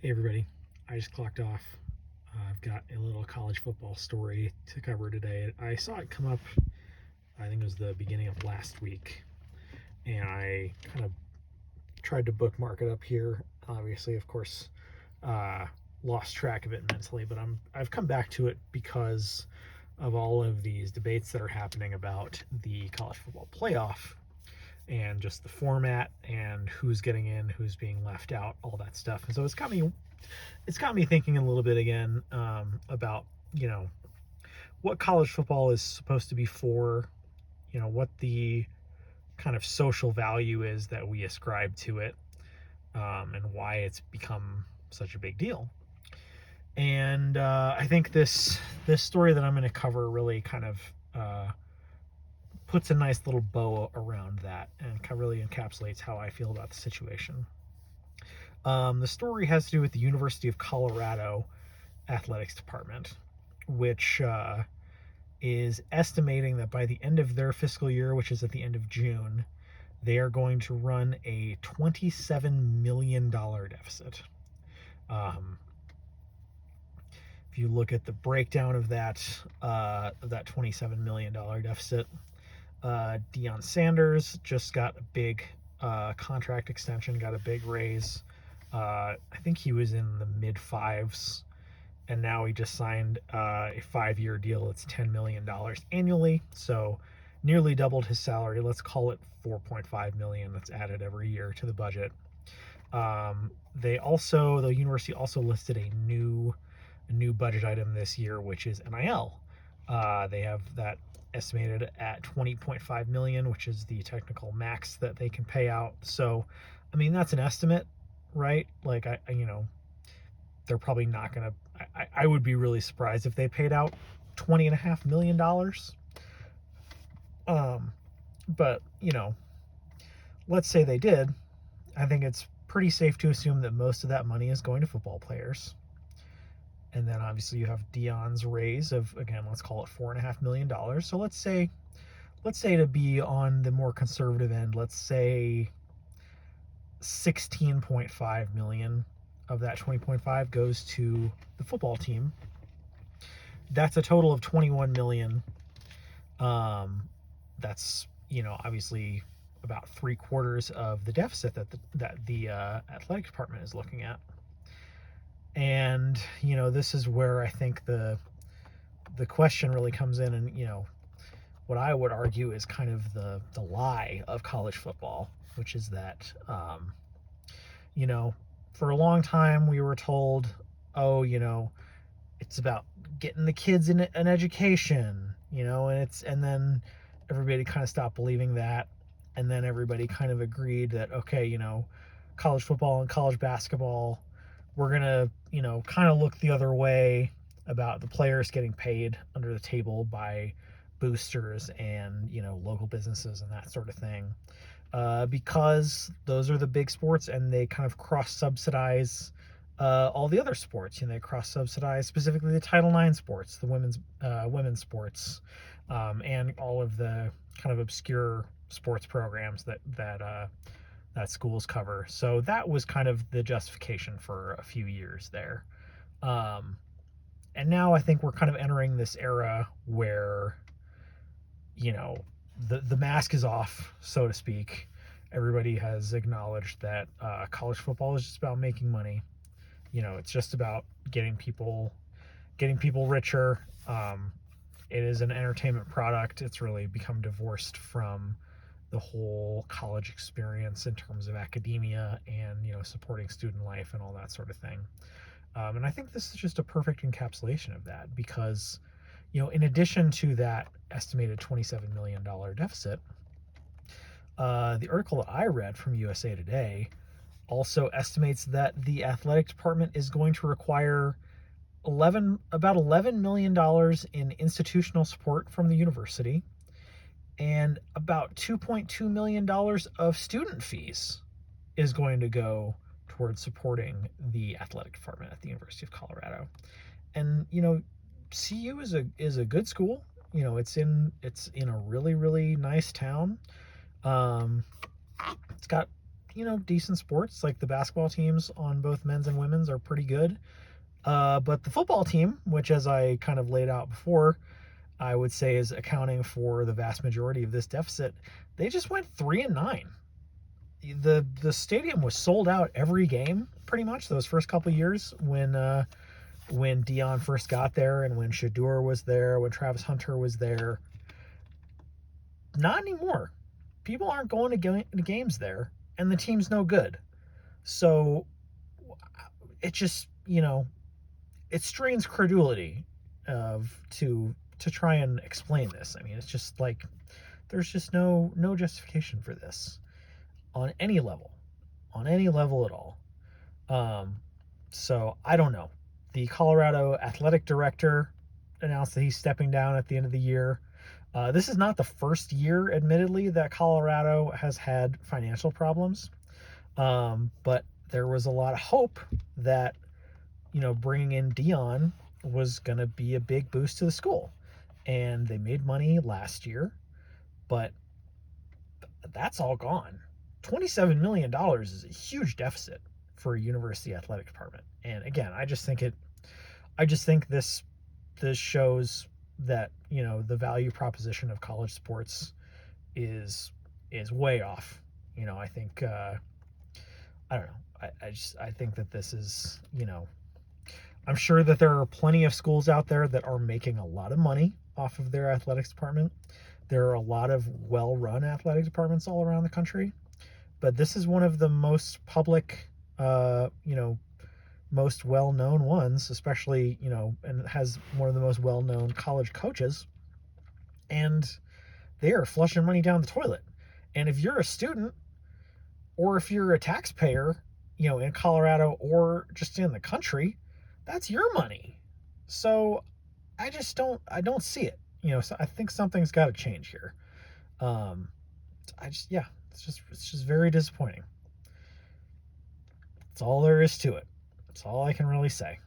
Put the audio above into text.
Hey everybody, I just clocked off. I've got a little college football story to cover today. I saw it come up, I think it was the beginning of last week, and I kind of tried to bookmark it up here. Obviously, of course, uh, lost track of it mentally, but I've come back to it because of all of these debates that are happening about the college football playoff and just the format and who's getting in, who's being left out, all that stuff. And so it's got me thinking a little bit again about what college football is supposed to be for, what the kind of social value is that we ascribe to it, and why it's become such a big deal. And I think this story that I'm going to cover really kind of puts a nice little bow around that and really encapsulates how I feel about the situation. The story has to do with the University of Colorado athletics department, which is estimating that by the end of their fiscal year, which is at the end of June, they are going to run a $27 million deficit. Um, if you look at the breakdown of that $27 million deficit, Deion Sanders just got a big contract extension, got a big raise. I think he was in the mid fives, and now he just signed a 5-year deal. It's $10 million annually, so nearly doubled his salary. Let's call it $4.5 million that's added every year to the budget. The university also listed a new budget item this year, which is NIL. They have that estimated at 20.5 million, which is the technical max that they can pay out. So, I mean, that's an estimate, right? Like, they're probably not going to. I would be really surprised if they paid out $20.5 million. But let's say they did. I think it's pretty safe to assume that most of that money is going to football players. And then obviously you have Deion's raise of, again, let's call it $4.5 million. So let's say to be on the more conservative end, let's say 16.5 million of that 20.5 goes to the football team. That's a total of 21 million. That's obviously about 3/4 of the deficit that the athletic department is looking at. And this is where I think the question really comes in, and what I would argue is kind of the lie of college football, which is that for a long time we were told, oh, it's about getting the kids in an education, and then everybody kind of stopped believing that, and then everybody kind of agreed that, okay, college football and college basketball, we're gonna kind of look the other way about the players getting paid under the table by boosters and local businesses and that sort of thing, because those are the big sports and they kind of cross subsidize all the other sports. They cross subsidize specifically the Title IX sports, the women's sports, and all of the kind of obscure sports programs that schools cover. So that was kind of the justification for a few years there. And now I think we're kind of entering this era where the mask is off, so to speak. Everybody has acknowledged that college football is just about making money. It's just about getting people richer. It is an entertainment product. It's really become divorced from the whole college experience in terms of academia and supporting student life and all that sort of thing. And I think this is just a perfect encapsulation of that, because in addition to that estimated $27 million deficit, the article that I read from USA Today also estimates that the athletic department is going to require about $11 million in institutional support from the university, and about $2.2 million of student fees is going to go towards supporting the athletic department at the University of Colorado. And CU is a good school. It's in a really, really nice town. It's got decent sports. Like the basketball teams on both men's and women's are pretty good. But the football team, which as I kind of laid out before, I would say is accounting for the vast majority of this deficit, they just went 3-9. The stadium was sold out every game pretty much those first couple of years when Dion first got there and when Shedeur was there, when Travis Hunter was there. Not anymore. People aren't going to games there, and the team's no good. So it just, it strains credulity to try and explain this. I mean, it's just like there's just no justification for this on any level at all. So I don't know. The Colorado athletic director announced that he's stepping down at the end of the year. This is not the first year, admittedly, that Colorado has had financial problems. But there was a lot of hope that, bringing in Dion was going to be a big boost to the school. And they made money last year, but that's all gone. $27 million is a huge deficit for a university athletic department. And again, I just think this shows that, the value proposition of college sports is way off. I think I don't know. I think that this is, I'm sure that there are plenty of schools out there that are making a lot of money off of their athletics department. There are a lot of well-run athletic departments all around the country, but this is one of the most public, most well-known ones, especially, and has one of the most well-known college coaches, and they are flushing money down the toilet. And if you're a student or if you're a taxpayer, in Colorado or just in the country, that's your money. So I don't see it. So I think something's got to change here. It's just very disappointing. That's all there is to it. That's all I can really say.